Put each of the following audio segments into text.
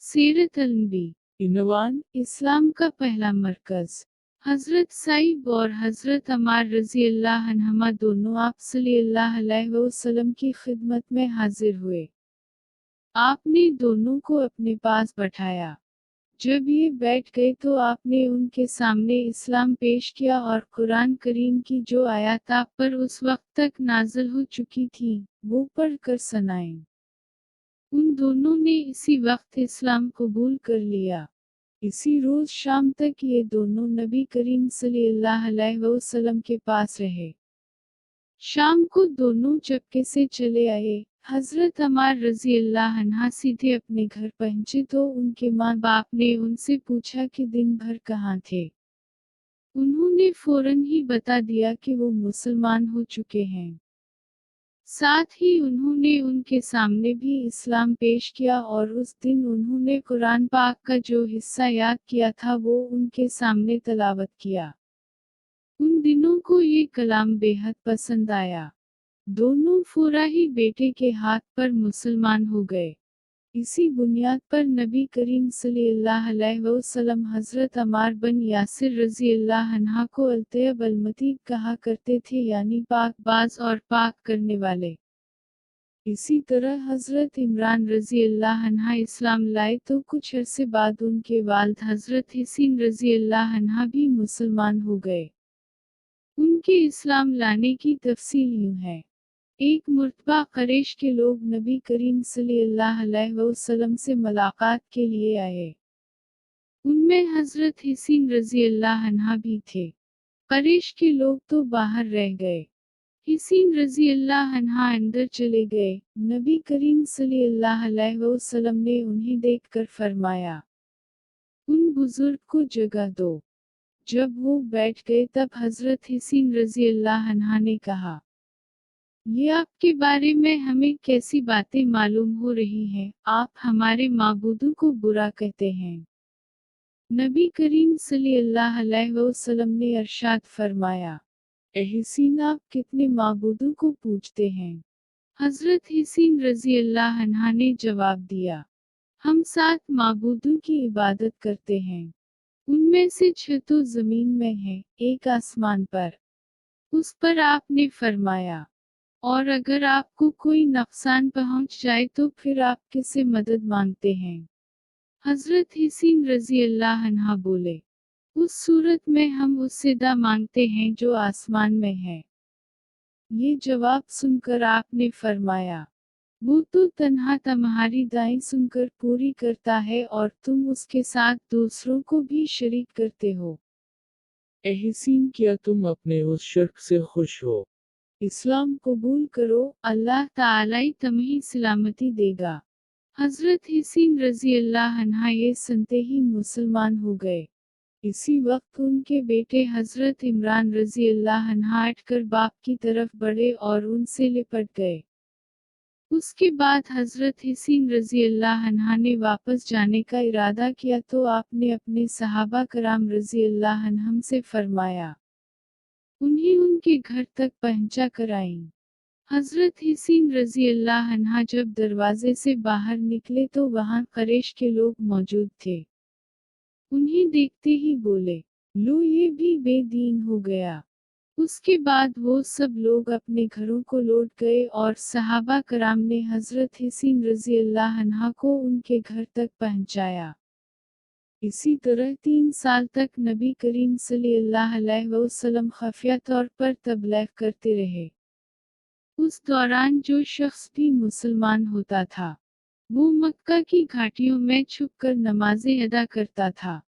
सीरत अल-नबी। इनवान, इस्लाम का पहला मरकज़। हज़रत साइब और हज़रत अमार रज़ी अल्लाह अन्हुमा दोनों आप सल्लल्लाहु अलैहि वसल्लम की खिदमत में हाजिर हुए। आपने दोनों को अपने पास बैठाया। जब ये बैठ गए तो आपने उनके सामने इस्लाम पेश किया और कुरान करीम की जो आयत आप पर उस वक्त तक नाज़िल हो चुकी थी, वो पढ़ कर सुनाई। उन दोनों ने इसी वक्त इस्लाम कबूल कर लिया। इसी रोज शाम तक ये दोनों नबी करीम सल्लल्लाहु अलैहि वसल्लम के पास रहे। शाम को दोनों चक्के से चले आए। हजरत अमार रज़ी अल्लाह अन्हा सीधे अपने घर पहुंचे तो उनके माँ बाप ने उनसे पूछा कि दिन भर कहाँ थे। उन्होंने फौरन ही बता दिया कि वो मुसलमान हो चुके हैं। साथ ही उन्होंने उनके सामने भी इस्लाम पेश किया और उस दिन उन्होंने कुरान पाक का जो हिस्सा याद किया था वो उनके सामने तलावत किया। उन दिनों को ये कलाम बेहद पसंद आया। दोनों फौरा ही बेटे के हाथ पर मुसलमान हो गए। इसी बुनियाद पर नबी करीम सल्लल्लाहु अलैहि वसल्लम हज़रत अमार बिन यासिर रज़ी अल्लाह अन्हा को अल-तय्यब अल-मतीब कहा करते थे, यानी पाक बाज और पाक करने वाले। इसी तरह हज़रत इमरान रज़ी अल्लाह अन्हा इस्लाम लाए तो कुछ अरसे बाद उनके वालिद हज़रत हिसीन रज़ी अल्लाह अन्हा भी मुसलमान हो गए। उनके इस्लाम लाने की तफसील यूँ है। एक मुर्तबा क़ुरैश के लोग नबी करीम सल्लल्लाहु अलैहि वसल्लम से मुलाकात के लिए आए। उनमें हज़रत हिसीन रज़ी अल्लाह अन्हा भी थे। क़ुरैश के लोग तो बाहर रह गए। हिसीन रज़ी अल्लाह अन्हा अंदर चले गए। नबी करीम सल्लल्लाहु अलैहि वसल्लम ने उन्हें देखकर फरमाया, उन बुजुर्ग को जगह दो। जब वो बैठ गए तब हज़रत हिसीन रज़ी अल्लाह अन्हा ने कहा, ये आपके बारे में हमें कैसी बातें मालूम हो रही हैं, आप हमारे माबूदों को बुरा कहते हैं। नबी करीम सल्लल्लाहु अलैहि वसल्लम ने इरशाद फरमाया, ए हिसीन, आप कितने माबूदों को पूजते हैं? हज़रत हिसीन रज़ी अल्लाह अन्हा ने जवाब दिया, हम 7 माबूदों की इबादत करते हैं। उनमें से 6 तो ज़मीन में हैं, एक आसमान पर। उस पर आपने फरमाया, और अगर आपको कोई नुकसान पहुंच जाए तो फिर आप किससे मदद मांगते हैं? हज़रत हिसीन रज़ी अल्लाह अन्हा बोले, उस सूरत में हम उससे दुआ मांगते हैं जो आसमान में है। ये जवाब सुनकर आपने फरमाया, वो तो तन्हा तुम्हारी दुआएं सुनकर पूरी करता है और तुम उसके साथ दूसरों को भी शरीक करते हो। ए हिसीन, क्या तुम अपने उस शिर्क से खुश हो? इस्लाम कबूल करो, अल्लाह ताला ही तुम्हें सलामती देगा। हज़रत हिसीन रज़ी अल्लाह अन्हा ये सुनते ही मुसलमान हो गए। इसी वक्त उनके बेटे हज़रत इमरान रज़ी अल्लाह अन्हा हटकर बाप की तरफ बढ़े और उनसे लिपट गए। उसके बाद हज़रत हिसीन रज़ी अल्लाह अन्हा ने वापस जाने का इरादा किया तो आपने अपने सहाबा कराम रज़ी अल्लाह अन्हुम से फरमाया, उन्हें उनके घर तक पहुंचा कर आईं। हज़रत हिसीन रज़ी अल्लाह अन्हा जब दरवाजे से बाहर निकले तो वहां क़ुरैश के लोग मौजूद थे। उन्हें देखते ही बोले, लो, ये भी बेदीन हो गया। उसके बाद वो सब लोग अपने घरों को लौट गए और सहाबा कराम ने हज़रत हिसीन रज़ी अल्लाह अन्हा को उनके घर तक पहुंचाया। इसी तरह 3 साल तक नबी करीम सल्लल्लाहु अलैहि वसल्लम खफिया तौर पर तबलीग करते रहे। उस दौरान जो शख्स भी मुसलमान होता था, वो मक्का की घाटियों में छुपकर नमाजें अदा करता था।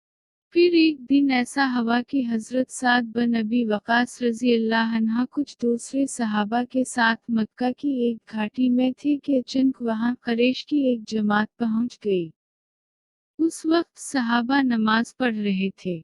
फिर एक दिन ऐसा हुआ कि हज़रत साद बिन अबी वक़ास रज़ी अल्लाह अन्हा कुछ दूसरे सहाबा के साथ मक्का की एक घाटी में थे कि अचानक वहां क़ुरैश की एक जमात पहुंच गई। उस वक्त सहाबा नमाज पढ़ रहे थे।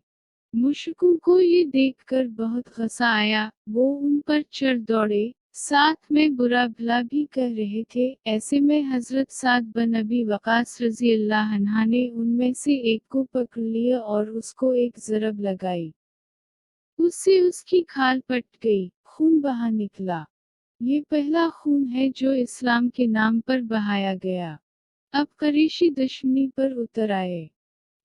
मुश्रिकों को ये देखकर बहुत गुस्सा आया, वो उन पर चढ़ दौड़े, साथ में बुरा भला भी कह रहे थे। ऐसे में हज़रत साद बिन अबी वक़ास रज़ी अल्लाह अन्हा ने उनमें से एक को पकड़ लिया और उसको एक ज़रब लगाई। उससे उसकी खाल पट गई, खून बहा निकला। ये पहला खून है जो इस्लाम के नाम पर बहाया गया। अब करेशी दुश्मनी पर उतर आए।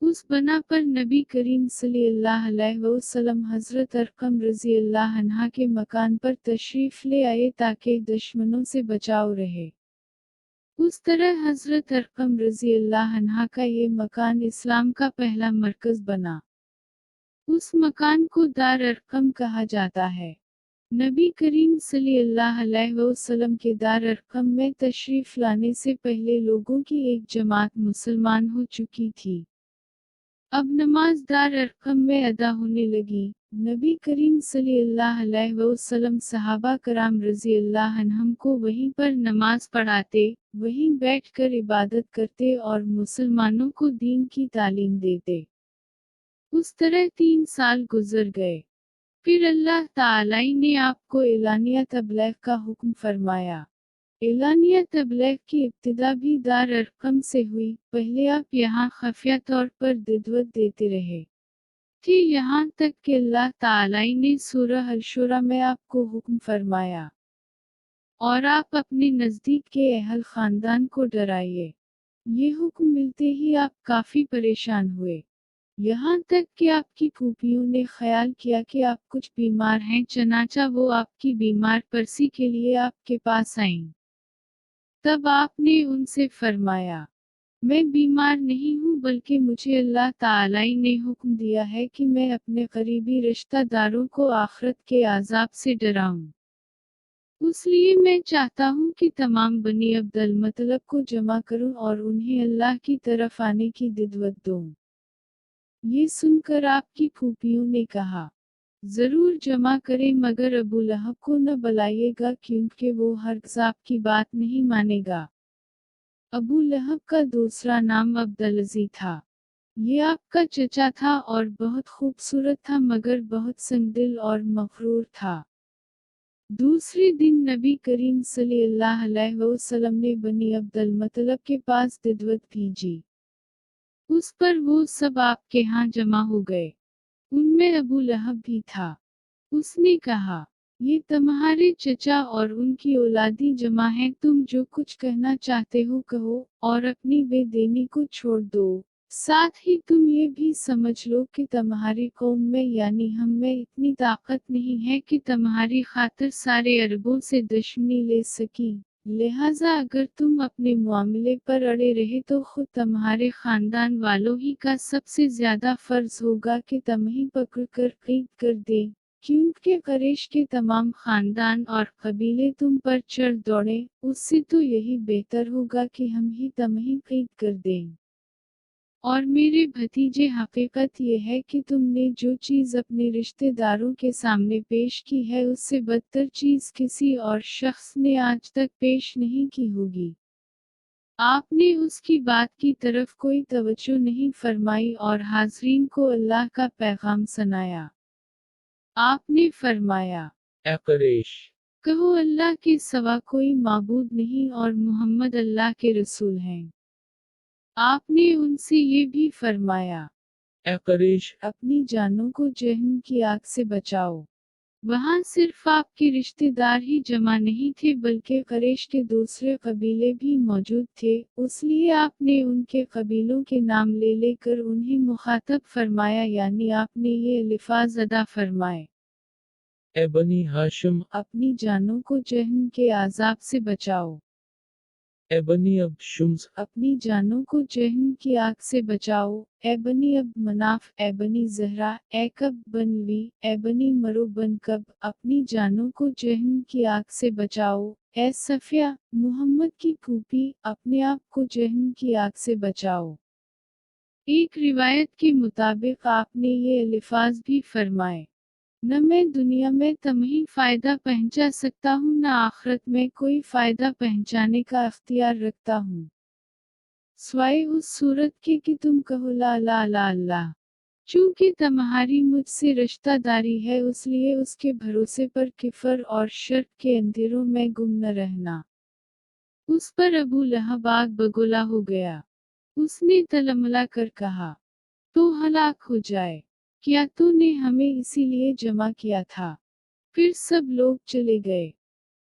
उस बना पर नबी करीम सल्लल्लाहु अलैहि वसल्लम हज़रत अरकम रज़ी अल्लाह अन्हा के मकान पर तशरीफ़ ले आए ताकि दुश्मनों से बचाव रहे। उस तरह हज़रत अरकम रज़ी अल्लाह अन्हा का ये मकान इस्लाम का पहला मरकज़ बना। उस मकान को दार अरकम कहा जाता है। नबी करीम सल्लल्लाहु अलैहि वसल्लम के दार अरकम में तशरीफ़ लाने से पहले लोगों की एक जमात मुसलमान हो चुकी थी। अब नमाज दार अरकम में अदा होने लगी। नबी करीम सल्लल्लाहु अलैहि वसल्लम सहाबा कराम रज़ी अल्लाह अन्हुम को वहीं पर नमाज पढ़ाते, वहीं बैठकर इबादत करते और मुसलमानों को दीन की तालीम देते। उस तरह 3 साल गुजर गए। फिर अल्लाह ताला ने आपको एलानिया तबलीग का हुक्म फरमाया। एलानिया तबलीग की इब्तिदा भी दार अरकम से हुई। पहले आप यहाँ खफिया तौर पर दिदवत देते रहे थे, यहाँ तक कि अल्लाह ताला ने सूरह अल-शुरा में आपको हुक्म फरमाया और आप अपने नज़दीक के अहल खानदान को डराइए। ये हुक्म मिलते ही आप काफ़ी परेशान हुए, यहाँ तक कि आपकी फूफियों ने ख्याल किया कि आप कुछ बीमार हैं, चनाचा वो आपकी बीमार परसी के लिए आपके पास आईं। तब आपने उनसे फरमाया, मैं बीमार नहीं हूँ बल्कि मुझे अल्लाह ताला ने हुक्म दिया है कि मैं अपने करीबी रिश्तेदारों को आखिरत के आज़ाब से डराऊं। इसलिए मैं चाहता हूँ कि तमाम बनी अब्दुल मतलब को जमा करूं और उन्हें अल्लाह की तरफ आने की दिदवत दूं। ये सुनकर आपकी फूफियों ने कहा, जरूर जमा करें मगर अबू लहब को न बुलाइएगा क्योंकि वो हरगिज़ आपकी बात नहीं मानेगा। अबू लहब का दूसरा नाम अब्दुलअज़ीज़ था। ये आपका चचा था और बहुत खूबसूरत था मगर बहुत संगदिल और मग़रूर था। दूसरे दिन नबी करीम सल्लल्लाहु अलैहि वसल्लम ने बनी अब्दुल मतलब के पास दिदवत भेजी। उस पर वो सब आपके यहाँ जमा हो गए। उनमें अबू लहब भी था। उसने कहा, ये तुम्हारे चचा और उनकी औलादी जमा हैं, तुम जो कुछ कहना चाहते हो कहो, और अपनी बेदीनी को छोड़ दो। साथ ही तुम ये भी समझ लो कि तुम्हारी कौम में यानी हम में इतनी ताकत नहीं है कि तुम्हारी खातिर सारे अरबों से दुश्मनी ले सकी। लिहाजा अगर तुम अपने मामले पर अड़े रहे तो खुद तुम्हारे खानदान वालों ही का सबसे ज्यादा फर्ज होगा कि तुम्हें पकड़ कर कैद कर दे, क्योंकि कुरैश के तमाम खानदान और कबीले तुम पर चढ़ दौड़े, उससे तो यही बेहतर होगा कि हम ही तुम्हें कैद कर दें। और मेरे भतीजे हकीकत यह है कि तुमने जो चीज़ अपने रिश्तेदारों के सामने पेश की है उससे बदतर चीज़ किसी और शख्स ने आज तक पेश नहीं की होगी। आपने उसकी बात की तरफ कोई तवज्जो नहीं फरमाई और हाज़रीन को अल्लाह का पैगाम सुनाया। आपने फरमाया, ए कुरैश, कहो अल्लाह के सिवा कोई माबूद नहीं और मोहम्मद अल्लाह के रसूल हैं। आपने उनसे ये भी फरमाया, ए कुरैश, अपनी जानों को जहन्नम की आग से बचाओ। वहाँ सिर्फ आपके रिश्तेदार ही जमा नहीं थे बल्कि कुरैश के दूसरे कबीले भी मौजूद थे, इसलिए आपने उनके कबीलों के नाम ले लेकर उन्हें मुखातब फरमाया यानी आपने ये अल्फाज अदा फरमाए, ए बनी हाशिम, अपनी जानों को जहन्नम के आज़ाब से बचाओ। ए बनी अब्द शुम्स, अपनी जानों को जहन्नम की आग से बचाओ। ए बनी अब्द मनाफ, ए बनी ज़हरा, ए कब बन ली, ए बनी मरो बन कब, अपनी जानों को जहन्नम की आग से बचाओ। ए सफिया, मोहम्मद की फूफी, अपने आप को जहन्नम की आग से बचाओ। एक रिवायत के मुताबिक आपने ये अल्फाज भी फरमाए, न मैं दुनिया में तुम्हें फ़ायदा पहुंचा सकता हूँ न आखिरत में कोई फ़ायदा पहुंचाने का अख्तियार रखता हूँ, स्वाए उस सूरत के कि तुम कहो ला ला ला अल्लाह। चूँकि तुम्हारी मुझसे रिश्तेदारी है इसलिए उसके भरोसे पर किफर और शर्क के अंधेरों में गुम न रहना। उस पर अबू लहब आग बगोला हो गया। उसने तलमला कर कहा, तो हलाक हो जाए, क्या तूने हमें इसीलिए जमा किया था? फिर सब लोग चले गए।